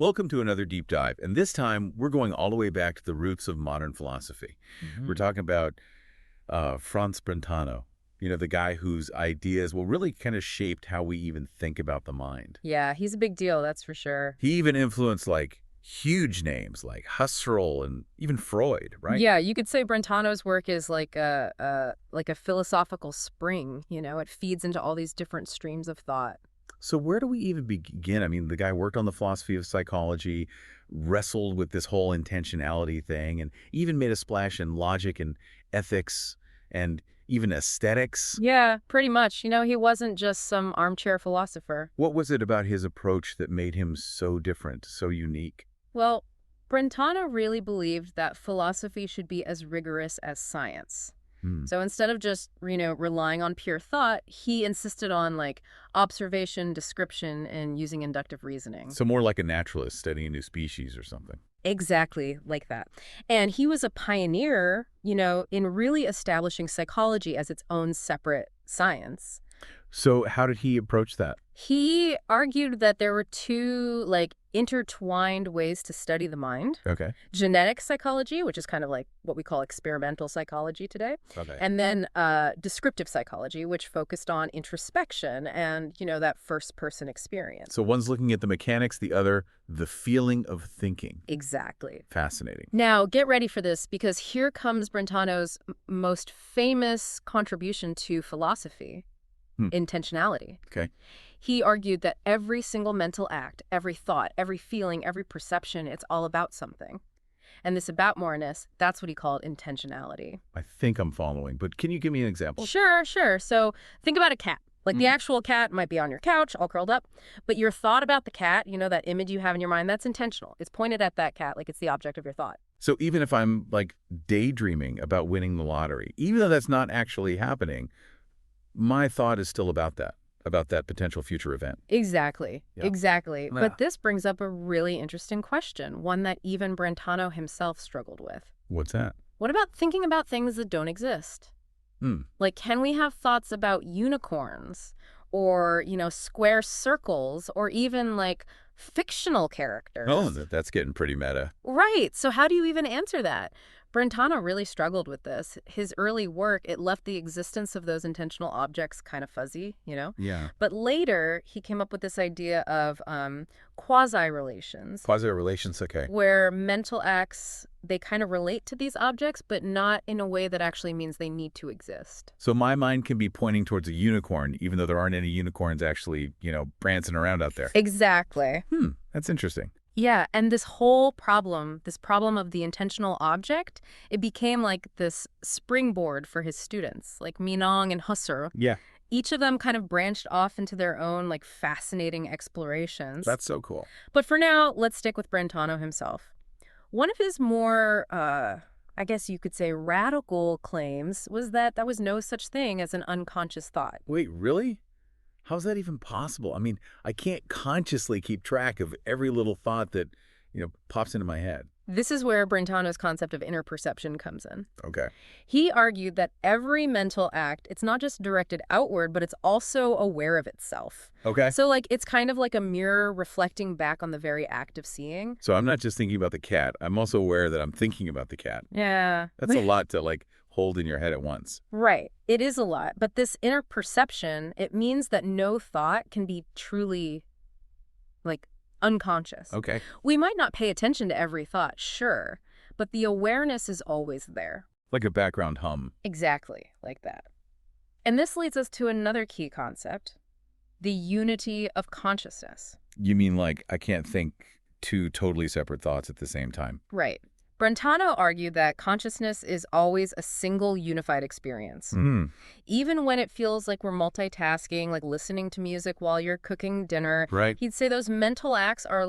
Welcome to another deep dive, and this time we're going all the way back to the roots of modern philosophy. We're talking about Franz Brentano, the guy whose ideas, well, really kind of shaped how we even think about the mind. Yeah, he's a big deal, that's for sure. He even influenced, huge names like Husserl and even Freud, right? Yeah, you could say Brentano's work is like a philosophical spring, it feeds into all these different streams of thought. So where do we even begin? I mean, the guy worked on the philosophy of psychology, wrestled with this whole intentionality thing, and even made a splash in logic and ethics and even aesthetics. Yeah, pretty much. He wasn't just some armchair philosopher. What was it about his approach that made him so different, so unique? Well, Brentano really believed that philosophy should be as rigorous as science. So instead of just, relying on pure thought, he insisted on observation, description, and using inductive reasoning. So more like a naturalist studying a new species or something. Exactly like that. And he was a pioneer, in really establishing psychology as its own separate science. So how did he approach that? He argued that there were two, intertwined ways to study the mind. Okay. Genetic psychology, which is kind of like what we call experimental psychology today. Okay. And then descriptive psychology, which focused on introspection and, that first-person experience. So one's looking at the mechanics, the other, the feeling of thinking. Exactly. Fascinating. Now, get ready for this, because here comes Brentano's most famous contribution to philosophy. Intentionality. Okay. He argued that every single mental act, every thought, every feeling, every perception, it's all about something. And this about-moreness, that's what he called intentionality. I think I'm following, but can you give me an example? Sure. So think about a cat. The actual cat might be on your couch, all curled up, but your thought about the cat, that image you have in your mind, that's intentional. It's pointed at that cat like it's the object of your thought. So even if I'm daydreaming about winning the lottery, even though that's not actually happening, my thought is still about that potential future event. Exactly. Yeah. Exactly. Yeah. But this brings up a really interesting question, one that even Brentano himself struggled with. What's that? What about thinking about things that don't exist? Can we have thoughts about unicorns or, square circles or even fictional characters? Oh, that's getting pretty meta. Right. So how do you even answer that? Brentano really struggled with this. His early work, it left the existence of those intentional objects kind of fuzzy, Yeah. But later, he came up with this idea of quasi-relations. Quasi-relations, okay. Where mental acts, they kind of relate to these objects, but not in a way that actually means they need to exist. So my mind can be pointing towards a unicorn, even though there aren't any unicorns actually, prancing around out there. Exactly. That's interesting. Yeah, and this problem of the intentional object, it became this springboard for his students, like Minong and Husserl. Yeah. Each of them kind of branched off into their own fascinating explorations. That's so cool. But for now, let's stick with Brentano himself. One of his more, I guess you could say, radical claims was that there was no such thing as an unconscious thought. Wait, really? How's that even possible? I mean, I can't consciously keep track of every little thought that, pops into my head. This is where Brentano's concept of inner perception comes in. Okay. He argued that every mental act, it's not just directed outward, but it's also aware of itself. Okay. So, it's kind of like a mirror reflecting back on the very act of seeing. So I'm not just thinking about the cat. I'm also aware that I'm thinking about the cat. Yeah. That's a lot to, hold in your head at once. Right. It is a lot. But this inner perception, it means that no thought can be truly, unconscious. Okay. We might not pay attention to every thought, sure, but the awareness is always there. Like a background hum. Exactly, like that. And this leads us to another key concept, the unity of consciousness. You mean I can't think two totally separate thoughts at the same time? Right. Brentano argued that consciousness is always a single unified experience. Even when it feels like we're multitasking, like listening to music while you're cooking dinner, Right. He'd say those mental acts are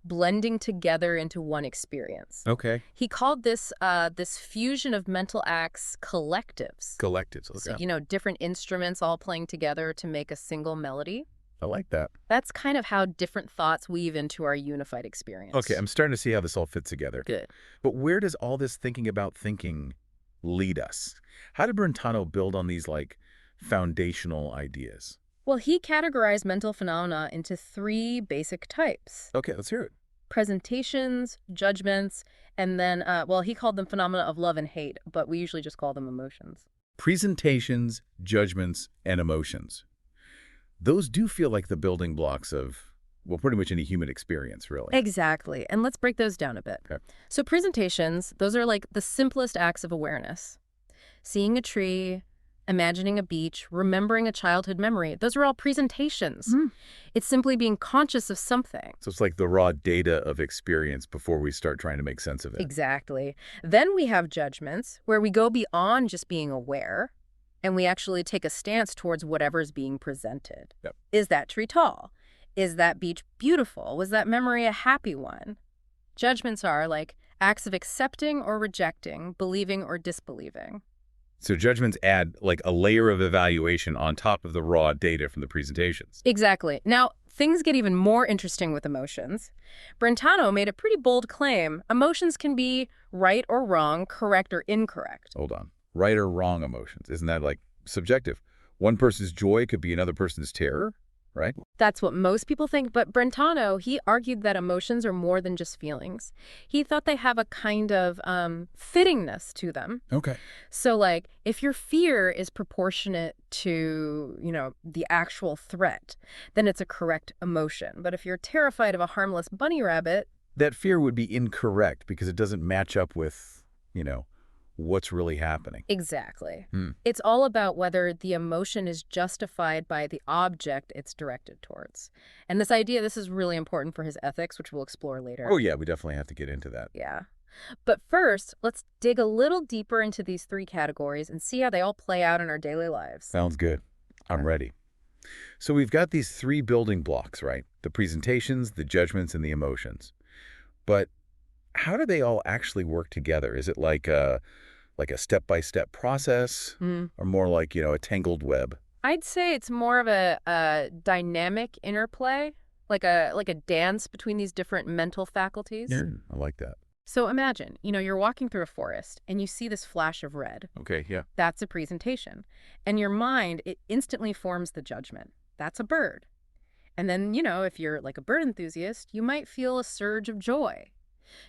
blending together into one experience. Okay. He called this this fusion of mental acts collectives. Collectives. Okay. So, different instruments all playing together to make a single melody. I like that. That's kind of how different thoughts weave into our unified experience. Okay, I'm starting to see how this all fits together. Good. But where does all this thinking about thinking lead us? How did Brentano build on these foundational ideas? Well, he categorized mental phenomena into three basic types. Okay, let's hear it. presentations, judgments, and then, well, he called them phenomena of love and hate, but we usually just call them emotions. Presentations, judgments, and emotions. Those do feel like the building blocks of, well, pretty much any human experience, really. Exactly. And let's break those down a bit. Okay. So presentations, those are like the simplest acts of awareness. Seeing a tree, imagining a beach, remembering a childhood memory, those are all presentations. It's simply being conscious of something. So it's like the raw data of experience before we start trying to make sense of it. Exactly. Then we have judgments, where we go beyond just being aware, and we actually take a stance towards whatever's being presented. Yep. Is that tree tall? Is that beach beautiful? Was that memory a happy one? Judgments are like acts of accepting or rejecting, believing or disbelieving. So judgments add like a layer of evaluation on top of the raw data from the presentations. Exactly. Now, things get even more interesting with emotions. Brentano made a pretty bold claim. Emotions can be right or wrong, correct or incorrect. Hold on. Right or wrong emotions. Isn't that like subjective? One person's joy could be another person's terror, right? That's what most people think, but Brentano, he argued that emotions are more than just feelings. He thought they have a kind of fittingness to them. Okay. So, like, if your fear is proportionate to, the actual threat, then it's a correct emotion. But if you're terrified of a harmless bunny rabbit... That fear would be incorrect because it doesn't match up with, what's really happening. Exactly. It's all about whether the emotion is justified by the object it's directed towards. And this is really important for his ethics, which we'll explore later. Oh, yeah, we definitely have to get into that. Yeah. But first, let's dig a little deeper into these three categories and see how they all play out in our daily lives. Sounds good. I'm ready. So we've got these three building blocks, right? The presentations, the judgments, and the emotions. But how do they all actually work together? Is it like a step-by-step process or more like, a tangled web? I'd say it's more of a dynamic interplay, like a dance between these different mental faculties. Yeah, I like that. So imagine, you're walking through a forest and you see this flash of red. Okay, yeah. That's a presentation. And your mind, it instantly forms the judgment. That's a bird. And then, if you're like a bird enthusiast, you might feel a surge of joy,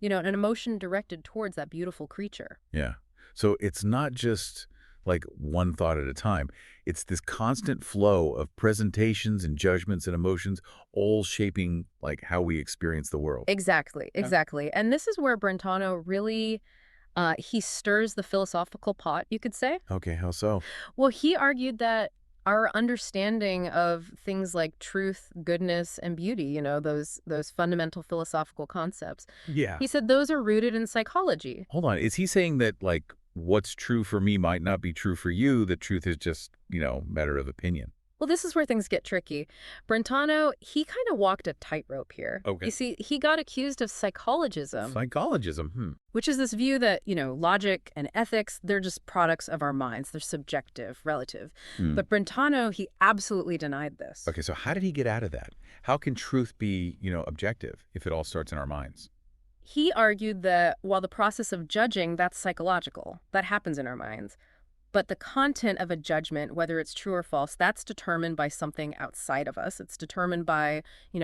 an emotion directed towards that beautiful creature. Yeah. So it's not just like one thought at a time. It's this constant flow of presentations and judgments and emotions all shaping like how we experience the world. Exactly. And this is where Brentano really, he stirs the philosophical pot, you could say. Okay, how so? Well, he argued that our understanding of things like truth, goodness, and beauty, those fundamental philosophical concepts. Yeah. He said those are rooted in psychology. Hold on. Is he saying that like what's true for me might not be true for you? The truth is just, matter of opinion. Well, this is where things get tricky. Brentano, he kind of walked a tightrope here. Okay. You see, he got accused of psychologism. Psychologism? Which is this view that, logic and ethics, they're just products of our minds. They're subjective, relative. But Brentano, he absolutely denied this. Okay, so how did he get out of that? How can truth be, objective if it all starts in our minds? He argued that while the process of judging, that's psychological. That happens in our minds. But the content of a judgment, whether it's true or false, that's determined by something outside of us. It's determined by,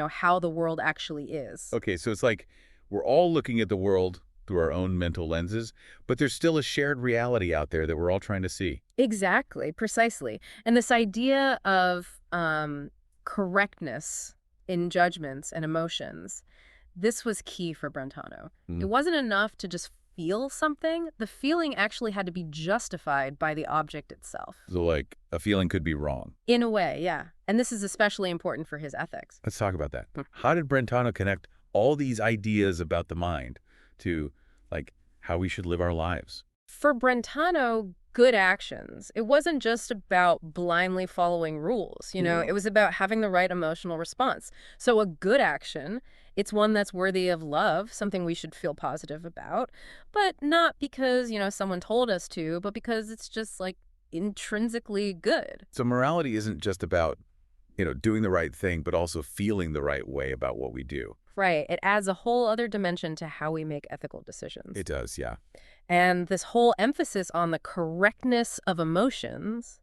how the world actually is. Okay, so it's like we're all looking at the world through our own mental lenses, but there's still a shared reality out there that we're all trying to see. Exactly, precisely. And this idea of correctness in judgments and emotions, this was key for Brentano. It wasn't enough to just feel something. The feeling actually had to be justified by the object itself. So like a feeling could be wrong. In a way, yeah. And this is especially important for his ethics. Let's talk about that. How did Brentano connect all these ideas about the mind to like how we should live our lives? For Brentano, good actions, it wasn't just about blindly following rules. It was about having the right emotional response. So a good action, it's one that's worthy of love, something we should feel positive about, but not because, someone told us to, but because it's just like intrinsically good. So morality isn't just about, doing the right thing, but also feeling the right way about what we do. Right. It adds a whole other dimension to how we make ethical decisions. It does, yeah. And this whole emphasis on the correctness of emotions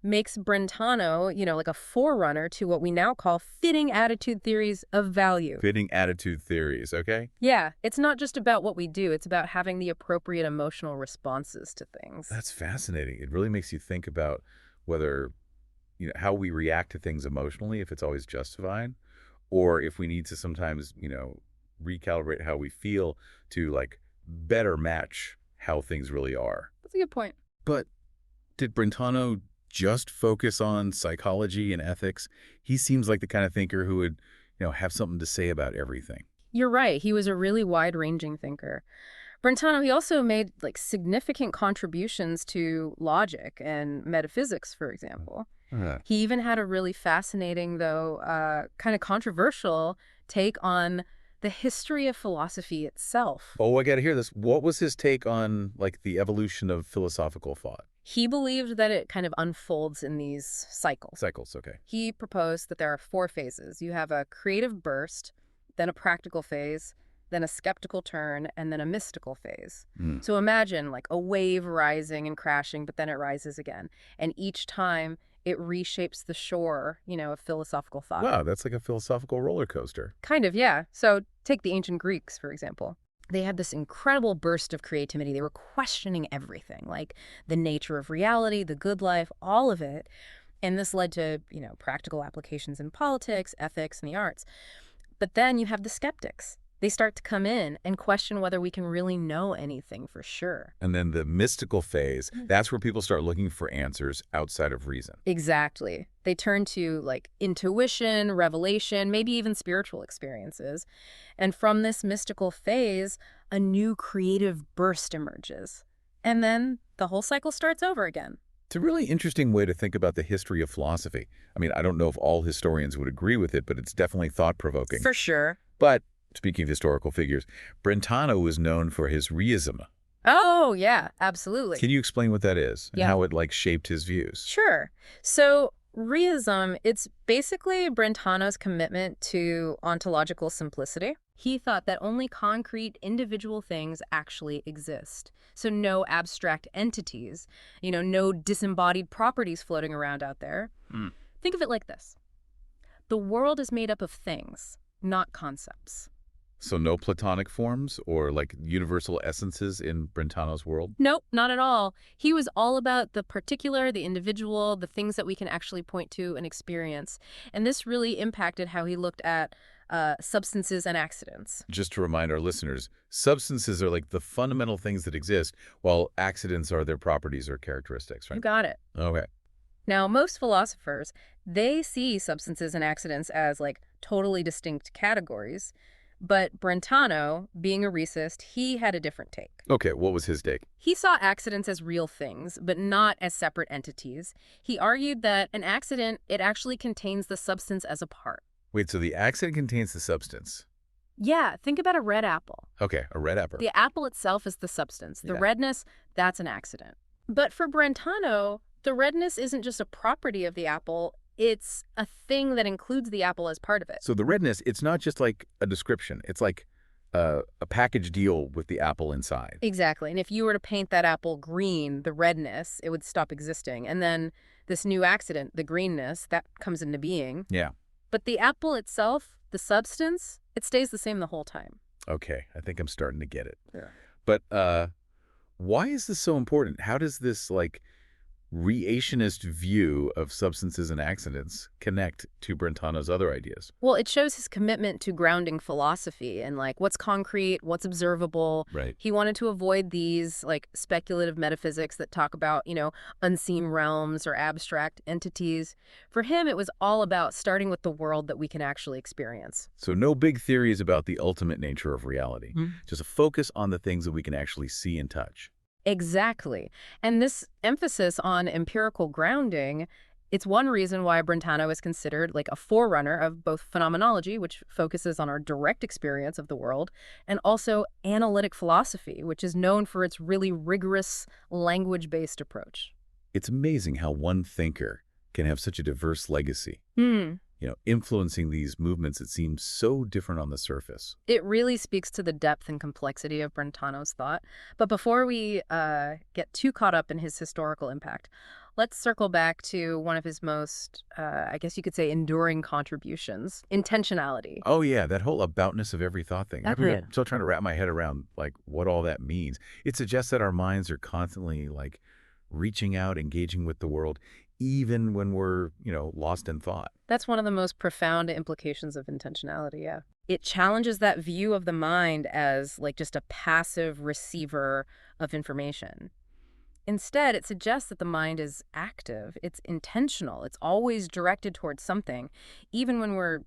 makes Brentano, like a forerunner to what we now call fitting attitude theories of value. Fitting attitude theories, okay? Yeah, it's not just about what we do, it's about having the appropriate emotional responses to things. That's fascinating. It really makes you think about whether, how we react to things emotionally, if it's always justified, or if we need to sometimes, recalibrate how we feel to like better match how things really are. That's a good point. But did Brentano just focus on psychology and ethics? He seems like the kind of thinker who would, have something to say about everything. You're right. He was a really wide-ranging thinker. Brentano, he also made significant contributions to logic and metaphysics, for example. He even had a really fascinating, though, kind of controversial take on the history of philosophy itself. Oh, I got to hear this. What was his take on the evolution of philosophical thought? He believed that it kind of unfolds in these cycles. Cycles, okay. He proposed that there are 4 phases. You have a creative burst, then a practical phase, then a skeptical turn, and then a mystical phase. So imagine a wave rising and crashing, but then it rises again. And each time it reshapes the shore, of philosophical thought. Wow, that's like a philosophical roller coaster. Kind of, yeah. So take the ancient Greeks, for example. They had this incredible burst of creativity. They were questioning everything, like the nature of reality, the good life, all of it. And this led to, practical applications in politics, ethics, and the arts. But then you have the skeptics. They start to come in and question whether we can really know anything for sure. And then the mystical phase, that's where people start looking for answers outside of reason. Exactly. They turn to intuition, revelation, maybe even spiritual experiences. And from this mystical phase, a new creative burst emerges. And then the whole cycle starts over again. It's a really interesting way to think about the history of philosophy. I mean, I don't know if all historians would agree with it, but it's definitely thought-provoking. For sure. But speaking of historical figures, Brentano was known for his reism. Oh, yeah, absolutely. Can you explain what that is and how it shaped his views? Sure. So reism, it's basically Brentano's commitment to ontological simplicity. He thought that only concrete individual things actually exist. So no abstract entities, no disembodied properties floating around out there. Think of it like this. The world is made up of things, not concepts. So no Platonic forms or universal essences in Brentano's world? Nope, not at all. He was all about the particular, the individual, the things that we can actually point to and experience. And this really impacted how he looked at substances and accidents. Just to remind our listeners, substances are the fundamental things that exist, while accidents are their properties or characteristics, right? You got it. Okay. Now, most philosophers, they see substances and accidents as totally distinct categories. But Brentano, being a recist, he had a different take. Okay, what was his take? He saw accidents as real things, but not as separate entities. He argued that an accident, it actually contains the substance as a part. Wait, so the accident contains the substance? Yeah, think about a red apple. Okay, a red apple. The apple itself is the substance. The redness, that's an accident. But for Brentano, the redness isn't just a property of the apple. It's a thing that includes the apple as part of it. So the redness, it's not just a description. It's a package deal with the apple inside. Exactly. And if you were to paint that apple green, the redness, it would stop existing. And then this new accident, the greenness, that comes into being. Yeah. But the apple itself, the substance, it stays the same the whole time. Okay, I think I'm starting to get it. Yeah. But why is this so important? How does this Reationist view of substances and accidents connect to Brentano's other ideas? Well, it shows his commitment to grounding philosophy and what's concrete, what's observable. Right. He wanted to avoid these speculative metaphysics that talk about, unseen realms or abstract entities. For him, it was all about starting with the world that we can actually experience. So no big theories about the ultimate nature of reality. Just a focus on the things that we can actually see and touch. Exactly. And this emphasis on empirical grounding, it's one reason why Brentano is considered a forerunner of both phenomenology, which focuses on our direct experience of the world, and also analytic philosophy, which is known for its really rigorous language-based approach. It's amazing how one thinker can have such a diverse legacy. Influencing these movements that seem so different on the surface. It really speaks to the depth and complexity of Brentano's thought. But before we get too caught up in his historical impact, Let's circle back to one of his most, I guess you could say, enduring contributions, intentionality. Oh, yeah, that whole aboutness of every thought thing. That's I'm it. still trying to wrap my head around, like, what all that means. It suggests that our minds are constantly, like, reaching out, engaging with the world, even when we're, lost in thought. That's one of the most profound implications of intentionality, yeah. It challenges that view of the mind as like just a passive receiver of information. Instead, it suggests that the mind is active, it's intentional, it's always directed towards something. Even when we're,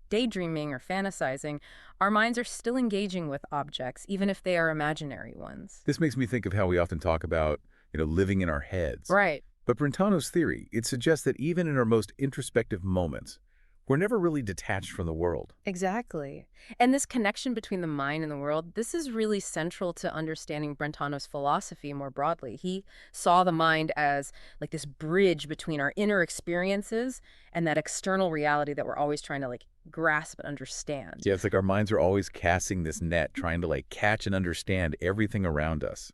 daydreaming or fantasizing, our minds are still engaging with objects, even if they are imaginary ones. This makes me think of how we often talk about, living in our heads. Right. But Brentano's theory, it suggests that even in our most introspective moments, we're never really detached from the world. Exactly. And this connection between the mind and the world, this is really central to understanding Brentano's philosophy more broadly. He saw the mind as like this bridge between our inner experiences and that external reality that we're always trying to like grasp and understand. Yeah, it's like our minds are always casting this net, trying to like catch and understand everything around us.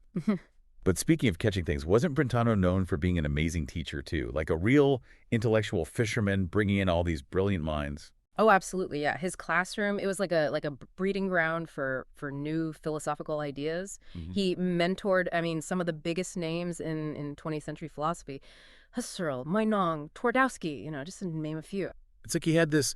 But speaking of catching things, wasn't Brentano known for being an amazing teacher too? Like a real intellectual fisherman bringing in all these brilliant minds? Oh, absolutely. Yeah. His classroom, it was like a breeding ground for new philosophical ideas. He mentored, I mean, some of the biggest names in 20th century philosophy. Husserl, Meinong, Twardowski, just to name a few. It's like he had this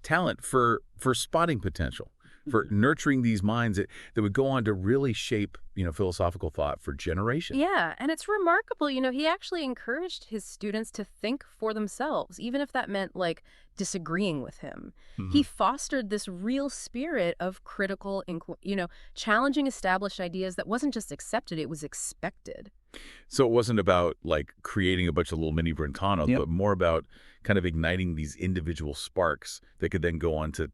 talent for spotting potential, for nurturing these minds that would go on to really shape, philosophical thought for generations. Yeah, and it's remarkable, he actually encouraged his students to think for themselves, even if that meant like disagreeing with him. He fostered this real spirit of critical, challenging established ideas that wasn't just accepted, it was expected. So it wasn't about like creating a bunch of little mini Brentanos, but more about kind of igniting these individual sparks that could then go on to,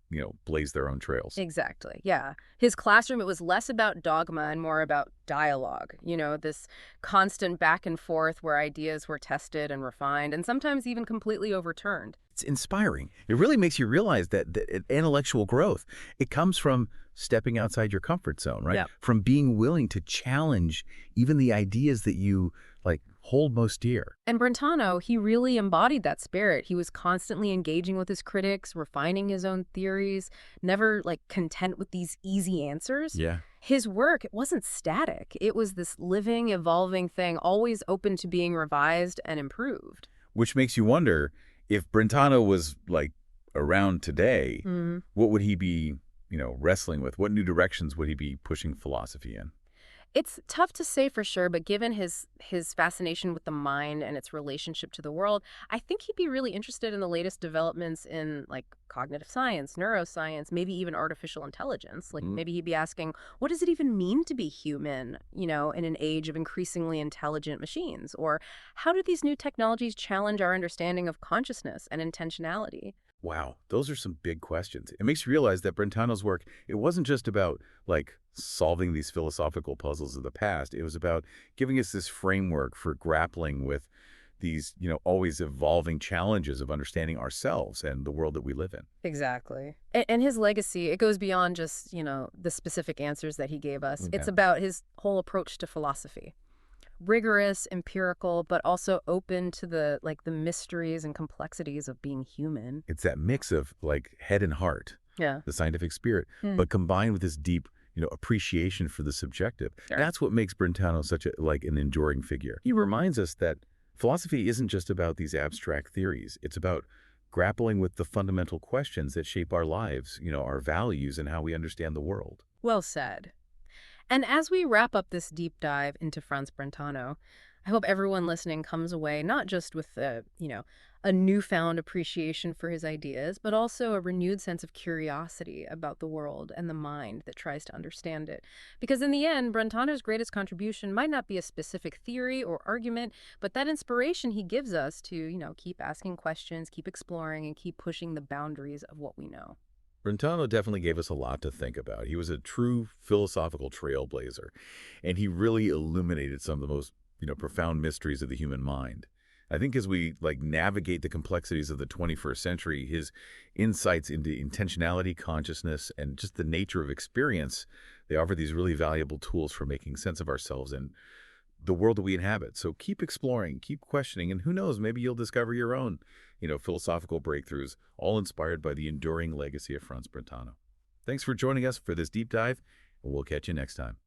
blaze their own trails. Exactly. Yeah. His classroom, it was less about dogma and more about dialogue, this constant back and forth where ideas were tested and refined and sometimes even completely overturned. It's inspiring. It really makes you realize that intellectual growth, it comes from stepping outside your comfort zone, right? Yep. From being willing to challenge even the ideas that you like hold most dear. And Brentano, he really embodied that spirit. He was constantly engaging with his critics, refining his own theories, never like content with these easy answers. Yeah. His work, it wasn't static. It was this living, evolving thing, always open to being revised and improved. Which makes you wonder if Brentano was like around today, what would he be, wrestling with? What new directions would he be pushing philosophy in? It's tough to say for sure, but given his fascination with the mind and its relationship to the world, I think he'd be really interested in the latest developments in like cognitive science, neuroscience, maybe even artificial intelligence. Like maybe he'd be asking, what does it even mean to be human, in an age of increasingly intelligent machines? Or how do these new technologies challenge our understanding of consciousness and intentionality? Wow, those are some big questions. It makes you realize that Brentano's work, it wasn't just about like solving these philosophical puzzles of the past. It was about giving us this framework for grappling with these, always evolving challenges of understanding ourselves and the world that we live in. Exactly. And his legacy, it goes beyond just, the specific answers that he gave us. Okay. It's about his whole approach to philosophy. Rigorous, empirical, but also open to the mysteries and complexities of being human. It's that mix of like head and heart, Yeah. the scientific spirit, but combined with this deep, appreciation for the subjective. Sure. That's what makes Brentano such an enduring figure. He reminds us that philosophy isn't just about these abstract theories. It's about grappling with the fundamental questions that shape our lives, our values and how we understand the world. Well said. And as we wrap up this deep dive into Franz Brentano, I hope everyone listening comes away not just with a newfound appreciation for his ideas, but also a renewed sense of curiosity about the world and the mind that tries to understand it. Because in the end, Brentano's greatest contribution might not be a specific theory or argument, but that inspiration he gives us to, keep asking questions, keep exploring, and keep pushing the boundaries of what we know. Brentano definitely gave us a lot to think about. He was a true philosophical trailblazer, and he really illuminated some of the most, profound mysteries of the human mind. I think as we navigate the complexities of the 21st century, his insights into intentionality, consciousness, and just the nature of experience, they offer these really valuable tools for making sense of ourselves and the world that we inhabit. So keep exploring, keep questioning, and who knows, maybe you'll discover your own, philosophical breakthroughs, all inspired by the enduring legacy of Franz Brentano. Thanks for joining us for this deep dive, and we'll catch you next time.